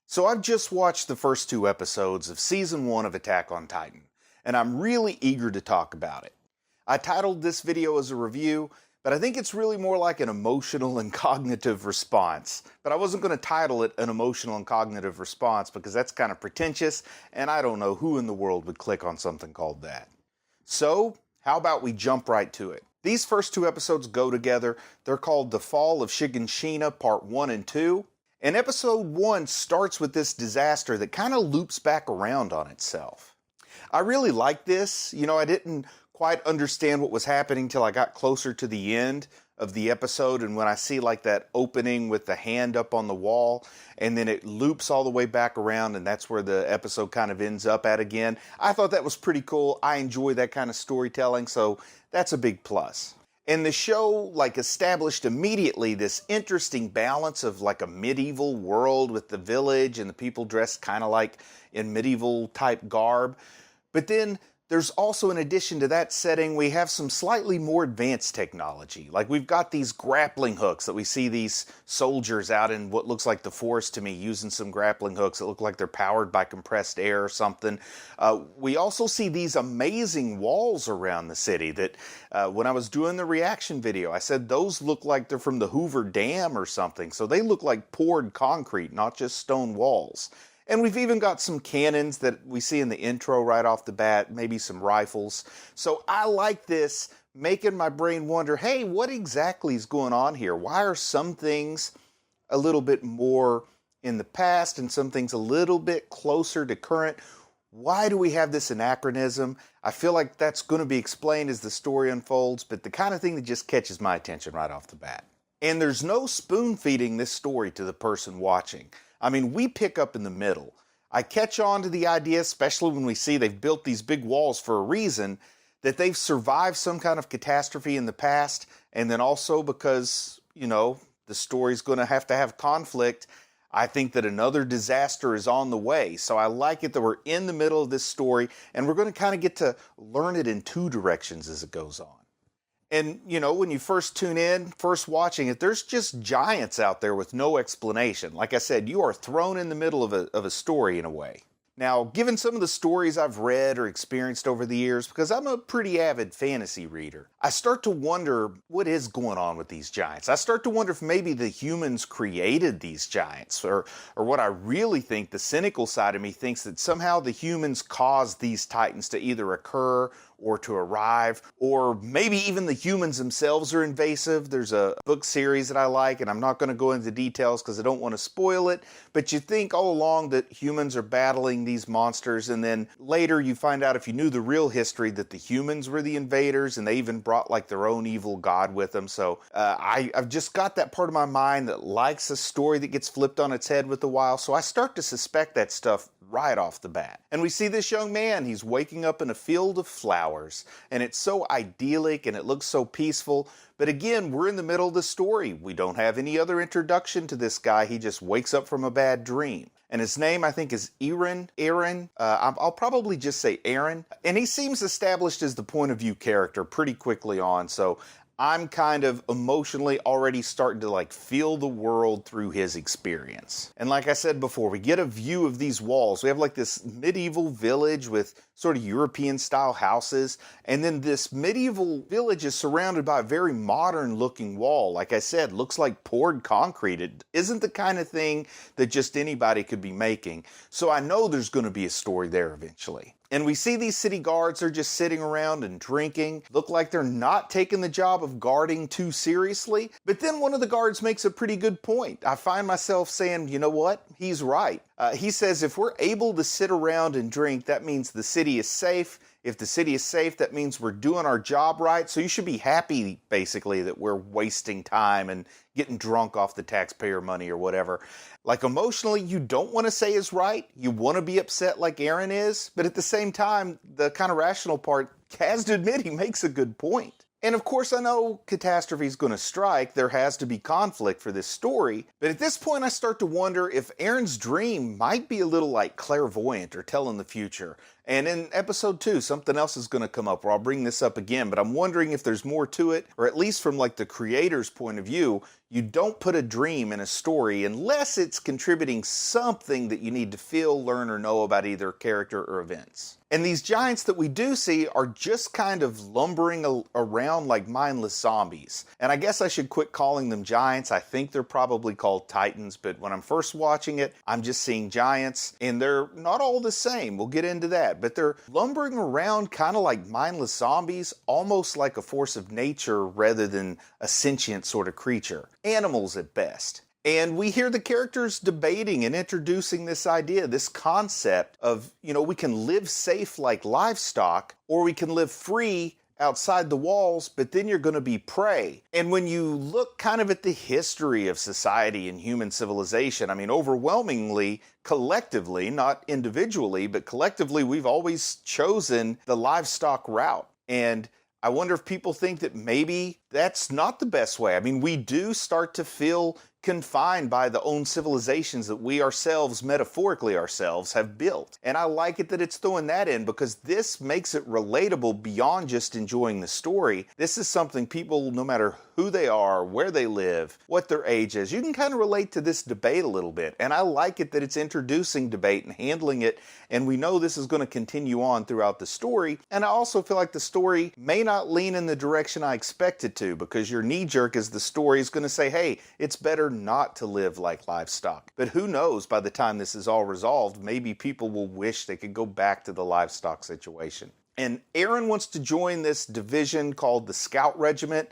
So I've just watched the first 2 episodes of Season 1 of Attack on Titan, and I'm really eager to talk about it. I titled this video as a review, but I think it's really more like an emotional and cognitive response. But I wasn't going to title it an emotional and cognitive response because that's kind of pretentious, and I don't know who in the world would click on something called that. So, how about we jump right to it? These first 2 episodes go together. They're called The Fall of Shiganshina Part 1 and 2. And episode 1 starts with this disaster that kind of loops back around on itself. I really like this. I didn't quite understand what was happening till I got closer to the end of the episode, and when I see like that opening with the hand up on the wall, and then it loops all the way back around, and that's where the episode kind of ends up at again. I thought that was pretty cool. I enjoy that kind of storytelling, so that's a big plus. And the show established immediately this interesting balance of like a medieval world with the village and the people dressed kind of like in medieval type garb. But then there's also, in addition to that setting, we have some slightly more advanced technology. Like we've got these grappling hooks that we see these soldiers out in what looks like the forest to me using some grappling hooks that look like they're powered by compressed air or something. We also see these amazing walls around the city that when I was doing the reaction video, I said those look like they're from the Hoover Dam or something. So they look like poured concrete, not just stone walls. And we've even got some cannons that we see in the intro right off the bat, maybe some rifles. So I like this, making my brain wonder, hey, what exactly is going on here? Why are some things a little bit more in the past and some things a little bit closer to current? Why do we have this anachronism? I feel like that's going to be explained as the story unfolds, but the kind of thing that just catches my attention right off the bat. And there's no spoon-feeding this story to the person watching. I mean, we pick up in the middle. I catch on to the idea, especially when we see they've built these big walls for a reason, that they've survived some kind of catastrophe in the past, and then also because, the story's going to have conflict, I think that another disaster is on the way. So I like it that we're in the middle of this story, and we're going to kind of get to learn it in 2 directions as it goes on. And, when you first tune in, first watching it, there's just giants out there with no explanation. Like I said, you are thrown in the middle of a story in a way. Now, given some of the stories I've read or experienced over the years, because I'm a pretty avid fantasy reader, I start to wonder what is going on with these giants. I start to wonder if maybe the humans created these giants, or what I really think, the cynical side of me thinks that somehow the humans caused these titans to either occur or to arrive, or maybe even the humans themselves are invasive. There's a book series that I like, and I'm not going to go into details because I don't want to spoil it, but you think all along that humans are battling these monsters, and then later you find out, if you knew the real history, that the humans were the invaders, and they even brought like their own evil god with them. So I've just got that part of my mind that likes a story that gets flipped on its head with a while, so I start to suspect that stuff right off the bat. And we see this young man, he's waking up in a field of flowers, and it's so idyllic and it looks so peaceful. But again, we're in the middle of the story. We don't have any other introduction to this guy. He just wakes up from a bad dream. And his name, I think, is Aaron. I'll probably just say Aaron. And he seems established as the point of view character pretty quickly on, so I'm kind of emotionally already starting to feel the world through his experience. And like I said before, we get a view of these walls. We have this medieval village with sort of European style houses. And then this medieval village is surrounded by a very modern looking wall. Like I said, looks like poured concrete. It isn't the kind of thing that just anybody could be making. So I know there's going to be a story there eventually. And we see these city guards, they're just sitting around and drinking. Look like they're not taking the job of guarding too seriously. But then one of the guards makes a pretty good point. I find myself saying, you know what? He's right. He says if we're able to sit around and drink, that means the city is safe. If the city is safe, that means we're doing our job right. So you should be happy, basically, that we're wasting time and getting drunk off the taxpayer money or whatever. Emotionally, you don't want to say is right. You want to be upset like Aaron is. But at the same time, the kind of rational part has to admit he makes a good point. And of course, I know catastrophe is going to strike. There has to be conflict for this story. But at this point, I start to wonder if Aaron's dream might be a little clairvoyant or telling the future. And in episode 2, something else is going to come up where I'll bring this up again, but I'm wondering if there's more to it, or at least from like the creator's point of view, you don't put a dream in a story unless it's contributing something that you need to feel, learn, or know about either character or events. And these giants that we do see are just kind of lumbering around like mindless zombies. And I guess I should quit calling them giants. I think they're probably called titans, but when I'm first watching it, I'm just seeing giants, and they're not all the same. We'll get into that, but they're lumbering around kind of like mindless zombies, almost like a force of nature rather than a sentient sort of creature. Animals at best. And we hear the characters debating and introducing this idea, this concept of, we can live safe like livestock, or we can live free outside the walls, but then you're going to be prey. And when you look kind of at the history of society and human civilization, overwhelmingly, collectively, not individually, but collectively, we've always chosen the livestock route. And I wonder if people think that maybe that's not the best way. We do start to feel confined by the own civilizations that we ourselves, metaphorically ourselves, have built. And I like it that it's throwing that in, because this makes it relatable beyond just enjoying the story. This is something people, no matter who they are, where they live, what their age is, you can kind of relate to this debate a little bit. And I like it that it's introducing debate and handling it, and we know this is going to continue on throughout the story. And I also feel like the story may not lean in the direction I expect it to, because your knee-jerk is the story is going to say, hey, it's better not to live like livestock. But who knows, by the time this is all resolved, maybe people will wish they could go back to the livestock situation. And Aaron wants to join this division called the Scout Regiment.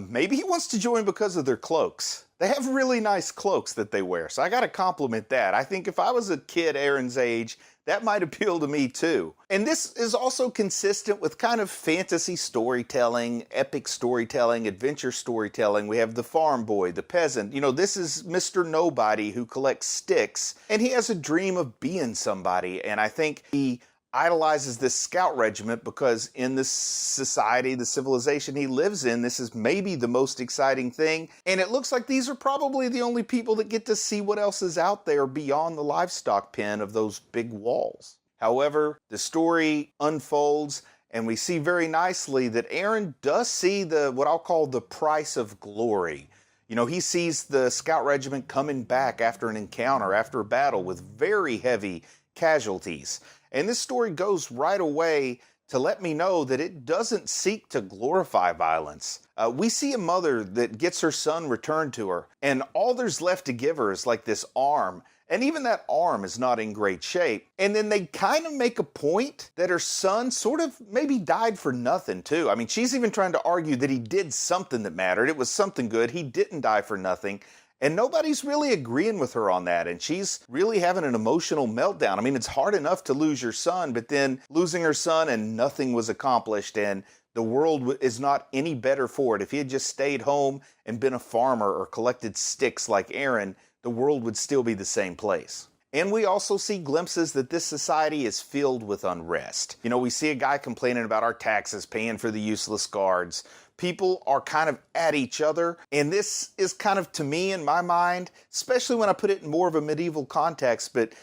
Maybe he wants to join because of their cloaks. They have really nice cloaks that they wear, so I gotta compliment that. I think if I was a kid Aaron's age, that might appeal to me too. And this is also consistent with kind of fantasy storytelling, epic storytelling, adventure storytelling. We have the farm boy, the peasant. This is Mr. Nobody who collects sticks, and he has a dream of being somebody. And I think he idolizes this scout regiment because in this society, the civilization he lives in, this is maybe the most exciting thing. And it looks like these are probably the only people that get to see what else is out there beyond the livestock pen of those big walls. However, the story unfolds, and we see very nicely that Aaron does see what I'll call the price of glory. He sees the scout regiment coming back after an encounter, after a battle with very heavy casualties. And this story goes right away to let me know that it doesn't seek to glorify violence. We see a mother that gets her son returned to her, and all there's left to give her is like this arm. And even that arm is not in great shape. And then they kind of make a point that her son sort of maybe died for nothing too. She's even trying to argue that he did something that mattered. It was something good. He didn't die for nothing. And nobody's really agreeing with her on that. And she's really having an emotional meltdown. It's hard enough to lose your son, but then losing her son and nothing was accomplished. And the world is not any better for it. If he had just stayed home and been a farmer or collected sticks like Aaron, the world would still be the same place. And we also see glimpses that this society is filled with unrest. We see a guy complaining about our taxes, paying for the useless guards. People are kind of at each other. And this is kind of, to me, in my mind, especially when I put it in more of a medieval context, but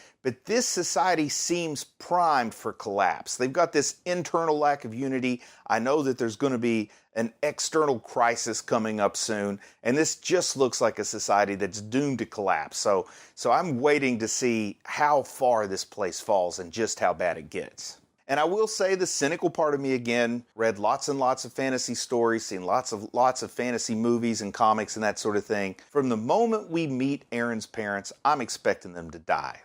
this society seems primed for collapse. They've got this internal lack of unity. I know that there's going to be an external crisis coming up soon, and this just looks like a society that's doomed to collapse. So I'm waiting to see how far this place falls and just how bad it gets. And I will say the cynical part of me again, read lots and lots of fantasy stories, seen lots of fantasy movies and comics and that sort of thing. From the moment we meet Aaron's parents, I'm expecting them to die.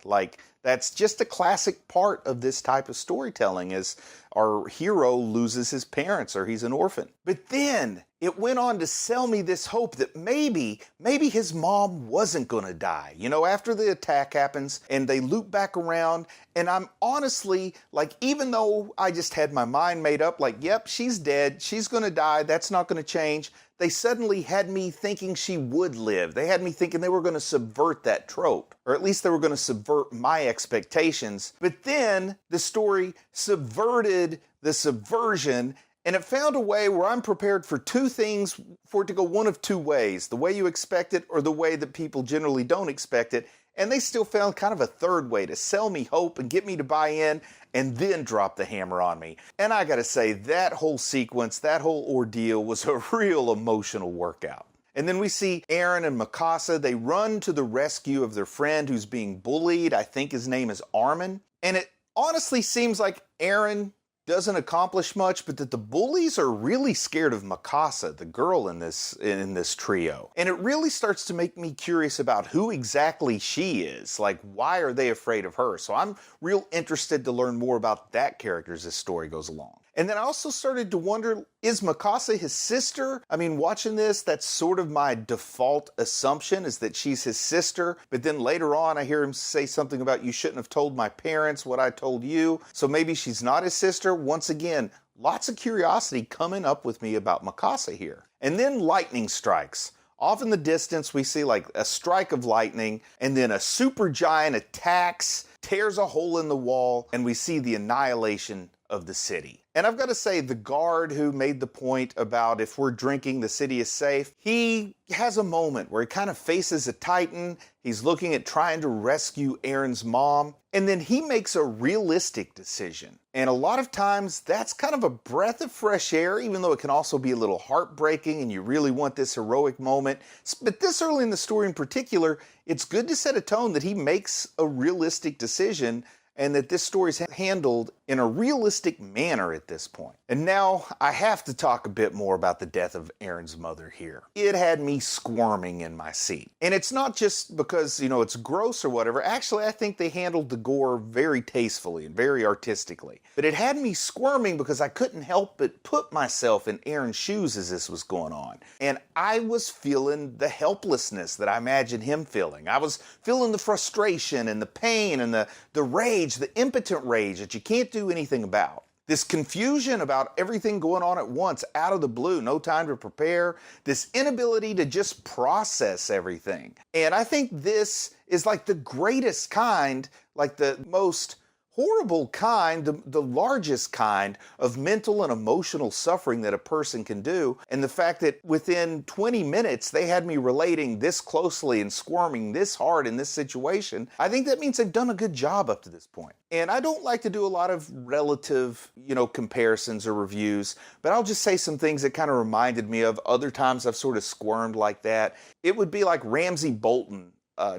That's just a classic part of this type of storytelling, is our hero loses his parents or he's an orphan. But then it went on to sell me this hope that maybe his mom wasn't going to die. After the attack happens and they loop back around, and I'm honestly, even though I just had my mind made up, yep, she's dead, she's going to die, that's not going to change, they suddenly had me thinking she would live. They had me thinking they were going to subvert that trope, or at least they were going to subvert my expectations. But then the story subverted the subversion, and it found a way where I'm prepared for two things, for it to go one of two ways: the way you expect it or the way that people generally don't expect it. And they still found kind of a third way to sell me hope and get me to buy in and then drop the hammer on me. And I gotta say, that whole sequence, that whole ordeal was a real emotional workout. And then we see Aaron and Mikasa, they run to the rescue of their friend who's being bullied. I think his name is Armin. And it honestly seems like Aaron doesn't accomplish much, but that the bullies are really scared of Mikasa, the girl in this trio. And it really starts to make me curious about who exactly she is. Like, why are they afraid of her? So I'm real interested to learn more about that character as this story goes along. And then I also started to wonder, is Mikasa his sister? I mean, watching this, that's sort of my default assumption, is that she's his sister. But then later on, I hear him say something about, you shouldn't have told my parents what I told you. So maybe she's not his sister. Once again, lots of curiosity coming up with me about Mikasa here. And then lightning strikes. Off in the distance, we see like a strike of lightning, and then a super giant attacks, tears a hole in the wall, and we see the annihilation of the city. And I've got to say, the guard who made the point about if we're drinking, the city is safe, he has a moment where he kind of faces a Titan. He's looking at trying to rescue Aaron's mom, and then he makes a realistic decision. And a lot of times, that's kind of a breath of fresh air, even though it can also be a little heartbreaking and you really want this heroic moment. But this early in the story in particular, it's good to set a tone that he makes a realistic decision and that this story's handled in a realistic manner at this point. And now I have to talk a bit more about the death of Aaron's mother here. It had me squirming in my seat. And it's not just because, it's gross or whatever. Actually, I think they handled the gore very tastefully and very artistically. But it had me squirming because I couldn't help but put myself in Aaron's shoes as this was going on. And I was feeling the helplessness that I imagined him feeling. I was feeling the frustration and the pain and the rage, the impotent rage that you can't do anything about. This confusion about everything going on at once, out of the blue, no time to prepare, this inability to just process everything. And I think this is like the greatest kind, like the most horrible kind, the largest kind of mental and emotional suffering that a person can do. And the fact that within 20 minutes, they had me relating this closely and squirming this hard in this situation, I think that means they've done a good job up to this point. And I don't like to do a lot of relative, comparisons or reviews, but I'll just say some things that kind of reminded me of other times I've sort of squirmed like that. It would be like Ramsay Bolton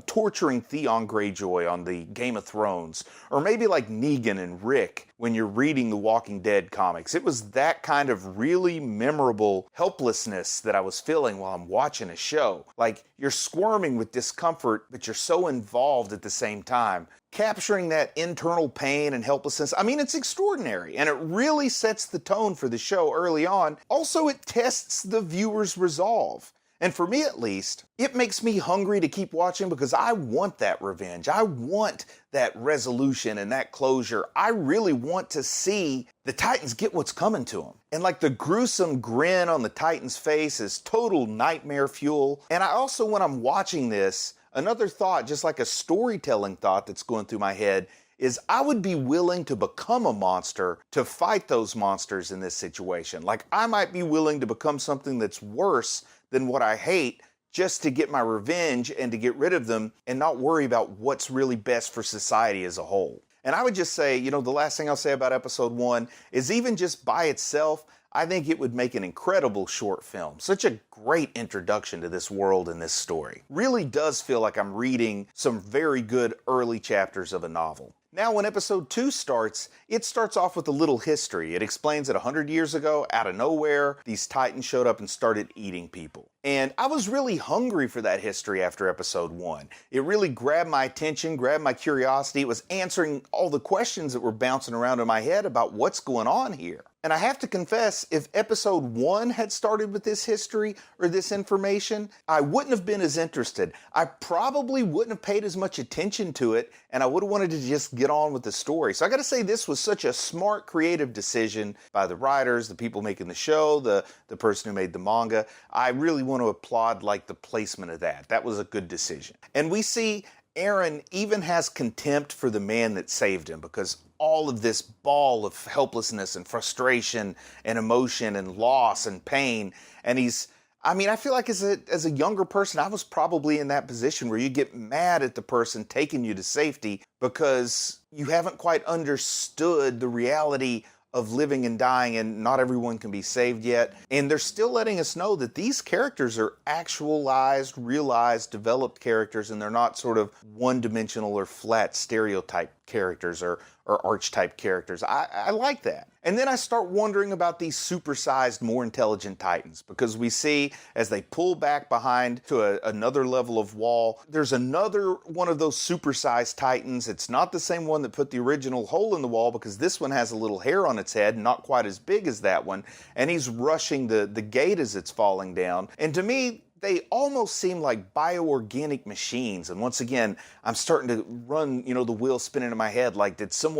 torturing Theon Greyjoy on the Game of Thrones, or maybe like Negan and Rick when you're reading the Walking Dead comics. It was that kind of really memorable helplessness that I was feeling while I'm watching a show. Like, you're squirming with discomfort, but you're so involved at the same time. Capturing that internal pain and helplessness, I mean, it's extraordinary, and it really sets the tone for the show early on. Also, it tests the viewer's resolve. And for me, at least, it makes me hungry to keep watching because I want that revenge. I want that resolution and that closure. I really want to see the Titans get what's coming to them. And like the gruesome grin on the Titan's face is total nightmare fuel. And I also, when I'm watching this, another thought, just like a storytelling thought that's going through my head, is I would be willing to become a monster to fight those monsters in this situation. Like, I might be willing to become something that's worse than what I hate just to get my revenge and to get rid of them and not worry about what's really best for society as a whole. And I would just say, the last thing I'll say about episode 1 is even just by itself, I think it would make an incredible short film. Such a great introduction to this world and this story. Really does feel like I'm reading some very good early chapters of a novel. Now, when episode 2 starts, it starts off with a little history. It explains that 100 years ago, out of nowhere, these Titans showed up and started eating people. And I was really hungry for that history after episode 1. It really grabbed my attention, grabbed my curiosity. It was answering all the questions that were bouncing around in my head about what's going on here. And I have to confess, if episode 1 had started with this history or this information, I wouldn't have been as interested. I probably wouldn't have paid as much attention to it, and I would have wanted to just get on with the story. So I gotta say, this was such a smart, creative decision by the writers, the people making the show, the person who made the manga. I really want to applaud the placement of that. That was a good decision. And we see Aaron even has contempt for the man that saved him, because all of this ball of helplessness and frustration and emotion and loss and pain, and he's I mean, I feel like as a younger person, I was probably in that position where you get mad at the person taking you to safety because you haven't quite understood the reality of living and dying, and not everyone can be saved yet. And they're still letting us know that these characters are actualized, realized, developed characters, and they're not sort of one-dimensional or flat stereotype characters or archetype characters. I like that. And then I start wondering about these supersized, more intelligent Titans, because we see as they pull back behind to another level of wall, there's another one of those supersized Titans. It's not the same one that put the original hole in the wall, because this one has a little hair on its head, not quite as big as that one, and he's rushing the gate as it's falling down. And to me, they almost seem like bioorganic machines. And once again, I'm starting to run, the wheel spinning in my head. Like, did some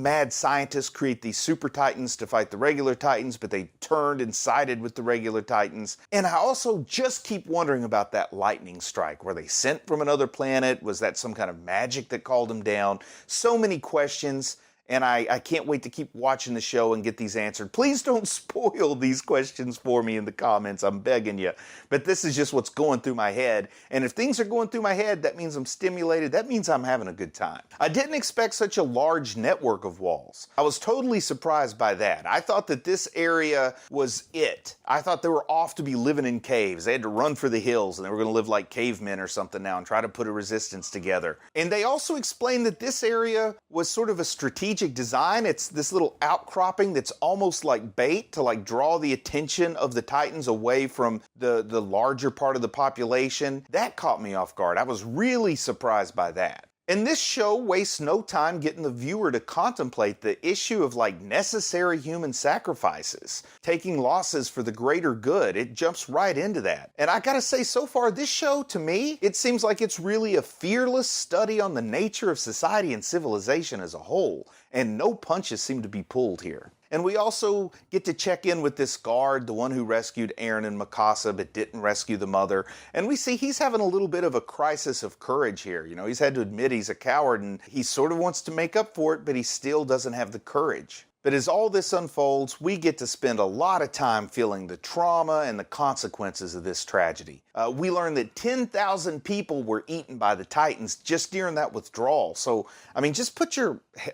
mad scientist create these super Titans to fight the regular Titans, but they turned and sided with the regular Titans? And I also just keep wondering about that lightning strike. Were they sent from another planet? Was that some kind of magic that called them down? So many questions. And I can't wait to keep watching the show and get these answered. Please don't spoil these questions for me in the comments. I'm begging you. But this is just what's going through my head. And if things are going through my head, that means I'm stimulated. That means I'm having a good time. I didn't expect such a large network of walls. I was totally surprised by that. I thought that this area was it. I thought they were off to be living in caves. They had to run for the hills, and they were going to live like cavemen or something now and try to put a resistance together. And they also explained that this area was sort of a strategic design. It's this little outcropping that's almost like bait to draw the attention of the Titans away from the larger part of the population. That caught me off guard. I was really surprised by that. And this show wastes no time getting the viewer to contemplate the issue of necessary human sacrifices, taking losses for the greater good. It jumps right into that. And I gotta say, so far, this show, to me, it seems like it's really a fearless study on the nature of society and civilization as a whole. And no punches seem to be pulled here. And we also get to check in with this guard, the one who rescued Aaron and Mikasa but didn't rescue the mother. And we see he's having a little bit of a crisis of courage here. He's had to admit he's a coward, and he sort of wants to make up for it, but he still doesn't have the courage. But as all this unfolds, we get to spend a lot of time feeling the trauma and the consequences of this tragedy. We learn that 10,000 people were eaten by the Titans just during that withdrawal. So, I mean, just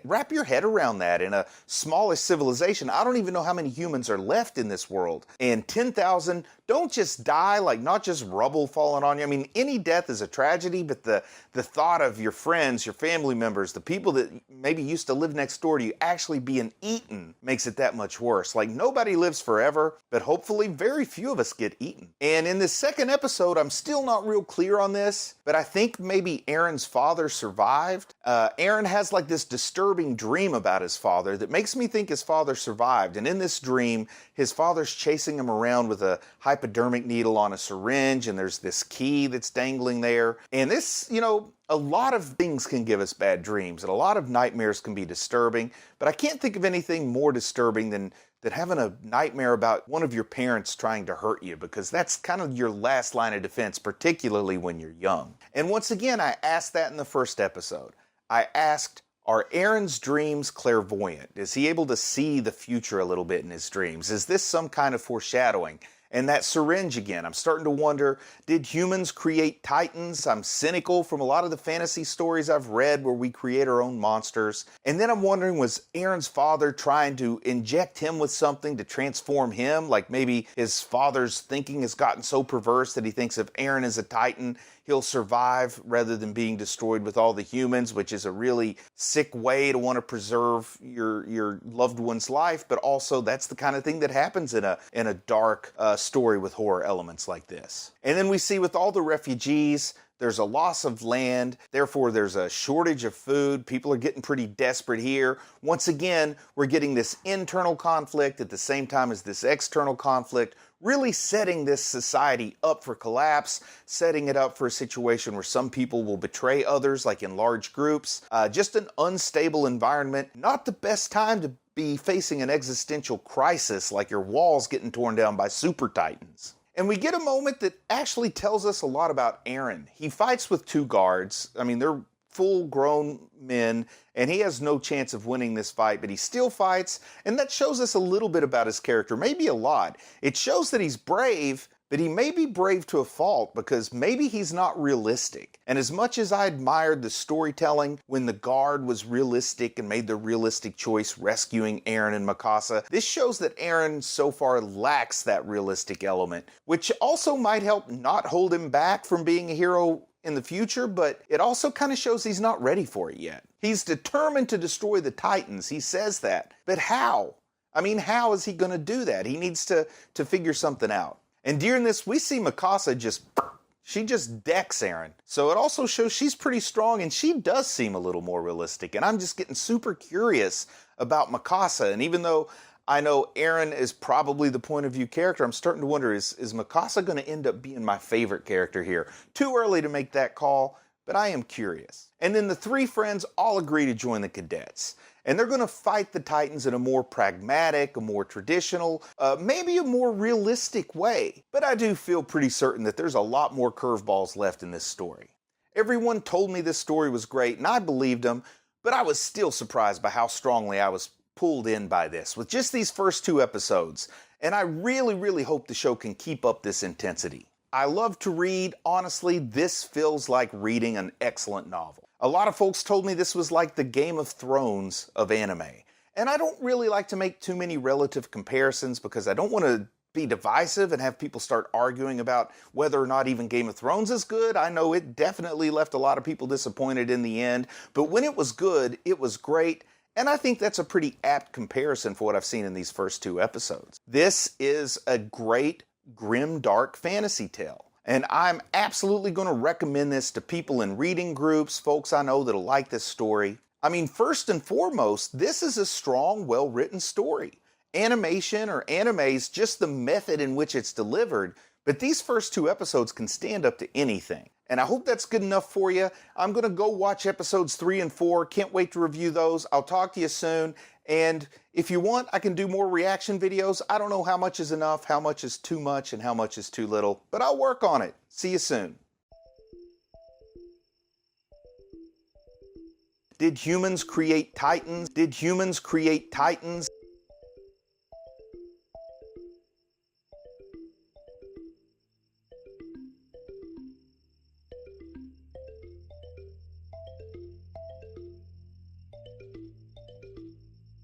wrap your head around that. In a smallish civilization, I don't even know how many humans are left in this world. And 10,000 don't just die, not just rubble falling on you. I mean, any death is a tragedy, but the thought of your friends, your family members, the people that maybe used to live next door to you actually being eaten makes it that much worse. Nobody lives forever, but hopefully very few of us get eaten. And in this second episode, I'm still not real clear on this, but I think maybe Aaron's father survived. Aaron has this disturbing dream about his father that makes me think his father survived. And in this dream, his father's chasing him around with a hypodermic needle on a syringe, and there's this key that's dangling there. And this, a lot of things can give us bad dreams, and a lot of nightmares can be disturbing, but I can't think of anything more disturbing than having a nightmare about one of your parents trying to hurt you, because that's kind of your last line of defense, particularly when you're young. And once again, I asked that in the first episode. I asked, are Aaron's dreams clairvoyant? Is he able to see the future a little bit in his dreams? Is this some kind of foreshadowing? And that syringe again, I'm starting to wonder, did humans create Titans? I'm cynical from a lot of the fantasy stories I've read where we create our own monsters. And then I'm wondering, was Aaron's father trying to inject him with something to transform him? Maybe his father's thinking has gotten so perverse that he thinks if Aaron is a Titan, he'll survive rather than being destroyed with all the humans, which is a really sick way to want to preserve your loved one's life. But also, that's the kind of thing that happens in a dark story with horror elements like this. And then we see with all the refugees, there's a loss of land, therefore there's a shortage of food. People are getting pretty desperate here. Once again, we're getting this internal conflict at the same time as this external conflict, really setting this society up for collapse, setting it up for a situation where some people will betray others, in large groups. Just an unstable environment. Not the best time to be facing an existential crisis like your walls getting torn down by super Titans. And we get a moment that actually tells us a lot about Aaron. He fights with two guards. I mean, they're full-grown men, and he has no chance of winning this fight, but he still fights, and that shows us a little bit about his character, maybe a lot. It shows that he's brave, But he may be brave to a fault because maybe he's not realistic. And as much as I admired the storytelling when the guard was realistic and made the realistic choice rescuing Aaron and Mikasa, this shows that Aaron so far lacks that realistic element, which also might help not hold him back from being a hero in the future, but it also kind of shows he's not ready for it yet. He's determined to destroy the Titans, he says that, but how? I mean, how is he going to do that? He needs to figure something out. And during this, we see Mikasa just decks Aaron. So it also shows she's pretty strong and she does seem a little more realistic. And I'm just getting super curious about Mikasa. And even though I know Aaron is probably the point of view character, I'm starting to wonder, is Mikasa going to end up being my favorite character here? Too early to make that call, but I am curious. And then the three friends all agree to join the cadets. And they're going to fight the Titans in a more pragmatic, a more traditional, maybe a more realistic way. But I do feel pretty certain that there's a lot more curveballs left in this story. Everyone told me this story was great, and I believed them, but I was still surprised by how strongly I was pulled in by this with just these first 2 episodes. And I really, really hope the show can keep up this intensity. I love to read. Honestly, this feels like reading an excellent novel. A lot of folks told me this was like the Game of Thrones of anime. And I don't really like to make too many relative comparisons because I don't want to be divisive and have people start arguing about whether or not even Game of Thrones is good. I know it definitely left a lot of people disappointed in the end, but when it was good, it was great. And I think that's a pretty apt comparison for what I've seen in these first 2 episodes. This is a great, grim, dark fantasy tale. And I'm absolutely going to recommend this to people in reading groups, folks I know that'll like this story. I mean, first and foremost, this is a strong, well-written story. Animation or anime is just the method in which it's delivered, but these first 2 episodes can stand up to anything. And I hope that's good enough for you. I'm going to go watch episodes 3 and 4. Can't wait to review those. I'll talk to you soon. And if you want, I can do more reaction videos. I don't know how much is enough, how much is too much, and how much is too little, but I'll work on it. See you soon. Did humans create Titans? Did humans create Titans?